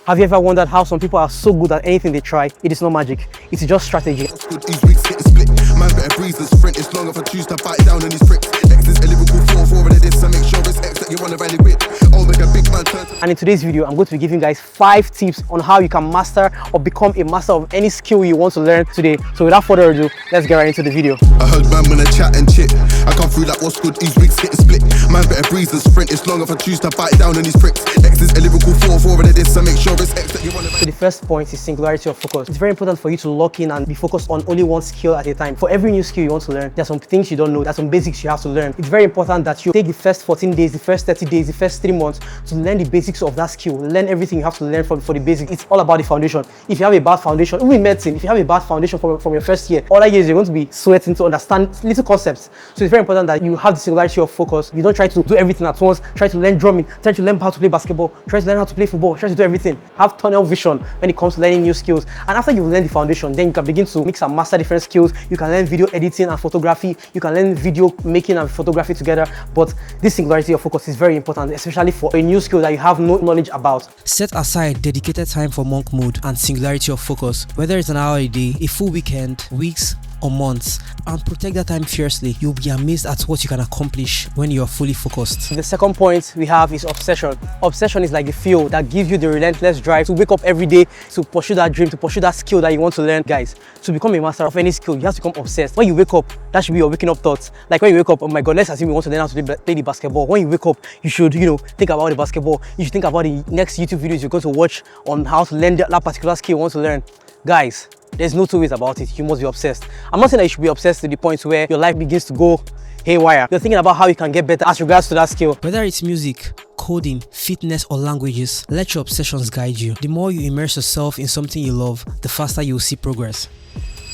Have you ever wondered how some people are so good at anything they try? It is not magic, it's just strategy. These weeks getting split. Man better breeze than sprint. It's long if I choose to bite down on these bricks. X is a lyrical 4-4 and this, so make sure it's X that you want to rally with. Oh, make a big man turn. And in today's video, I'm going to be giving you guys 5 tips on how you can master or become a master of any skill you want to learn today. So without further ado, let's get right into the video. I heard man when I chat and chit. I come through like what's good, these weeks getting split. Man better breeze than sprint. It's long if I choose to bite down on these bricks. X is a lyrical 4-4 and this, so make sure it's X that you want to. So the first point is singularity of focus. It's very important for you to lock in and be focused on only one skill at a time. For every new skill you want to learn, there are some things you don't know, there are some basics you have to learn. It's very important that you take the first 14 days, the first 30 days, the first 3 months to learn the basics of that skill. Learn everything you have to learn for the basics. It's all about the foundation. If you have a bad foundation, even in medicine, if you have a bad foundation from your first year, other years you're going to be sweating to understand little concepts. So it's very important that you have the singularity of focus. You don't try to do everything at once. Try to learn drumming, try to learn how to play basketball, try to learn how to play football, try to do everything. Have tunnel vision when it comes to learning new skills. And after you learn the foundation, then you can begin to mix and master different skills. You can learn video editing and photography. You can learn video making and photography together. But this singularity of focus is very important, especially for a new skill that you have no knowledge about. Set aside dedicated time for monk mode and singularity of focus, whether it's an hour a day, a full weekend, weeks, or months, and protect that time fiercely. You'll be amazed at what you can accomplish when you're fully focused. The second point we have is obsession. Obsession is like the fuel that gives you the relentless drive to wake up every day to pursue that dream, to pursue that skill that you want to learn. Guys, to become a master of any skill, you have to become obsessed. When you wake up, that should be your waking up thoughts. Like when you wake up, oh my god, let's assume you want to learn how to play the basketball. When you wake up, you should, think about the basketball. You should think about the next YouTube videos you're going to watch on how to learn that particular skill you want to learn. Guys, there's no two ways about it. You must be obsessed. I'm not saying that you should be obsessed to the point where your life begins to go haywire. You're thinking about how you can get better as regards to that skill. Whether it's music, coding, fitness, or languages, let your obsessions guide you. The more you immerse yourself in something you love, the faster you will see progress.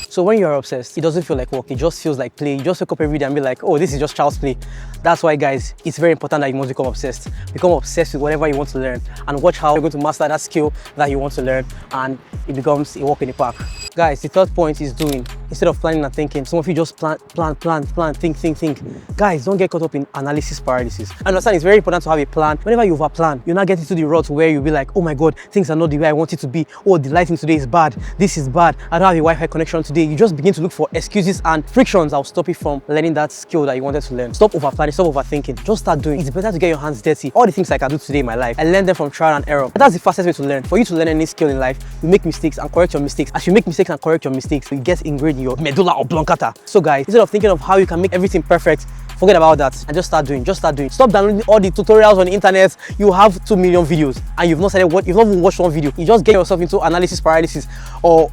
So when you're obsessed, it doesn't feel like work, it just feels like play. You just wake up every day and be like, oh, this is just child's play. That's why, guys, it's very important that you must become obsessed. Become obsessed with whatever you want to learn and watch how you're going to master that skill that you want to learn, and it becomes a walk in the park. Guys, the third point is doing. Instead of planning and thinking, some of you just plan, think. Guys, don't get caught up in analysis paralysis. I understand it's very important to have a plan. Whenever you overplan, you're not getting into the rut where you'll be like, oh my god, things are not the way I want it to be. Oh, the lighting today is bad. This is bad. I don't have a Wi-Fi connection today. You just begin to look for excuses and frictions that will stop you from learning that skill that you wanted to learn. Stop overplanning, stop overthinking. Just start doing. It's better to get your hands dirty. All the things I can do today in my life, I learned them from trial and error. That's the fastest way to learn. For you to learn any skill in life, you make mistakes and correct your mistakes. As you make mistakes and correct your mistakes, it gets ingrained in your medulla oblongata. So guys, instead of thinking of how you can make everything perfect, forget about that and just start doing. Stop downloading all the tutorials on the internet. You have 2 million videos and you've not even watched one video. You just get yourself into analysis paralysis or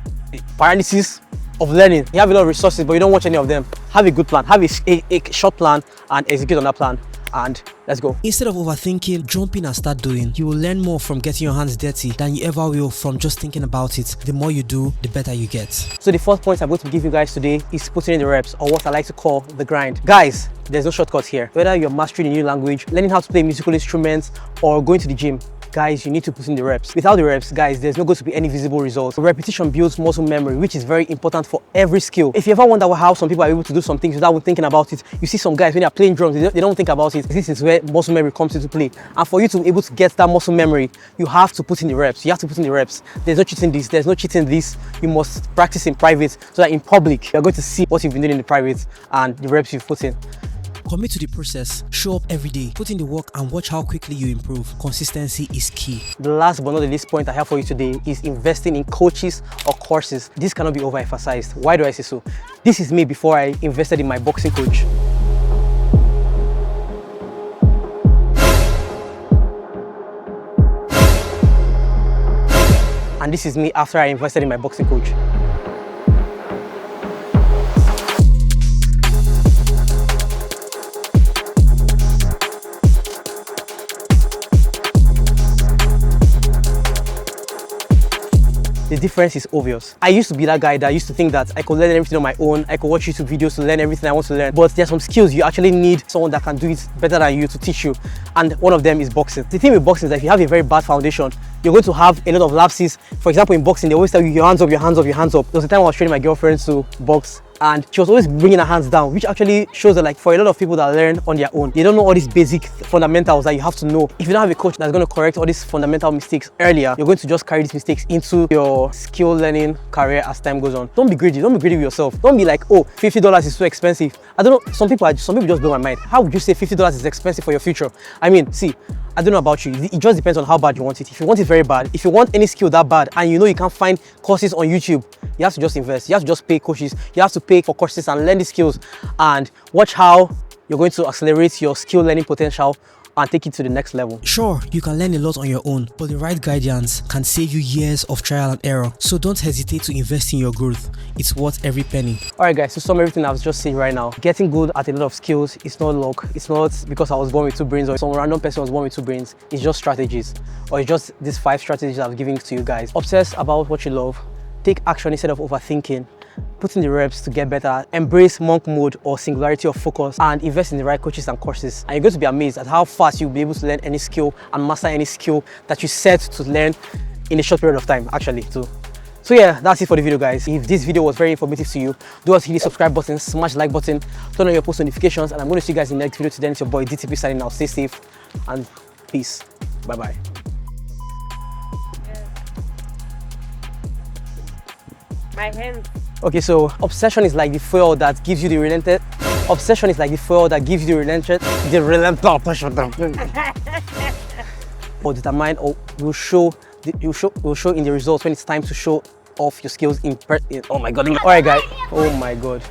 paralysis of learning. You have a lot of resources, but you don't watch any of them. Have a good plan. Have a short plan and execute on that plan. And let's go. Instead of overthinking, jump in and start doing. You will learn more from getting your hands dirty than you ever will from just thinking about it. The more you do, the better you get. So the fourth point I'm going to give you guys today is putting in the reps, or what I like to call the grind. Guys, there's no shortcuts here. Whether you're mastering a new language, learning how to play musical instruments, or going to the gym, guys, you need to put in the reps. Without the reps, guys, there's not going to be any visible results. Repetition builds muscle memory, which is very important for every skill. If you ever wonder how some people are able to do some things without thinking about it, you see some guys when they're playing drums, they don't think about it. This is where muscle memory comes into play. And for you to be able to get that muscle memory, you have to put in the reps. You have to put in the reps. There's no cheating this, there's no cheating this. You must practice in private so that in public, you're going to see what you've been doing in the private and the reps you've put in. Commit to the process. Show up every day. Put in the work and watch how quickly you improve. Consistency is key. The last but not the least point I have for you today is investing in coaches or courses. This cannot be overemphasized. Why do I say so? This is me before I invested in my boxing coach. And this is me after I invested in my boxing coach. The difference is obvious. I used to be that guy that used to think that I could learn everything on my own. I could watch YouTube videos to learn everything I want to learn. But there's some skills you actually need someone that can do it better than you to teach you. And one of them is boxing. The thing with boxing is that if you have a very bad foundation, you're going to have a lot of lapses. For example, in boxing, they always tell you your hands up, your hands up, your hands up. There was a time I was training my girlfriends to box and she was always bringing her hands down, which actually shows that like for a lot of people that learn on their own, they don't know all these basic fundamentals that you have to know. If you don't have a coach that's going to correct all these fundamental mistakes earlier, you're going to just carry these mistakes into your skill learning career as time goes on. Don't be greedy. Don't be greedy with yourself. Don't be like, oh, $50 is so expensive. I don't know. Some people just blow my mind. How would you say $50 is expensive for your future? I mean, see, I don't know about you. It just depends on how bad you want it. If you want it very bad, if you want any skill that bad, and you know you can't find courses on YouTube, you have to just invest. You have to just pay coaches. You have to pay for courses and learn the skills and watch how you're going to accelerate your skill learning potential and take it to the next level. Sure, you can learn a lot on your own, but the right guidance can save you years of trial and error. So don't hesitate to invest in your growth. It's worth every penny. Alright guys, to sum everything I've just said right now, getting good at a lot of skills is not luck. It's not because I was born with two brains or some random person was born with two brains. It's just strategies, or it's just these 5 strategies I've given to you guys. Obsess about what you love, take action instead of overthinking, put in the reps to get better, embrace monk mode or singularity of focus, and invest in the right coaches and courses. And you're going to be amazed at how fast you'll be able to learn any skill and master any skill that you set to learn in a short period of time, actually, too. So yeah, that's it for the video, guys. If this video was very informative to you, do us hit the subscribe button, smash the like button, turn on your post notifications, and I'm going to see you guys in the next video. Today, it's your boy DTP signing out. Stay safe and peace. Bye-bye. My hands. Okay, so obsession is like the fuel that gives you the relentless. Obsession is like the fuel that gives you the relentless. Or determine, or will show in the results when it's time to show off your skills in. Oh my god! All right, guys. Oh my god.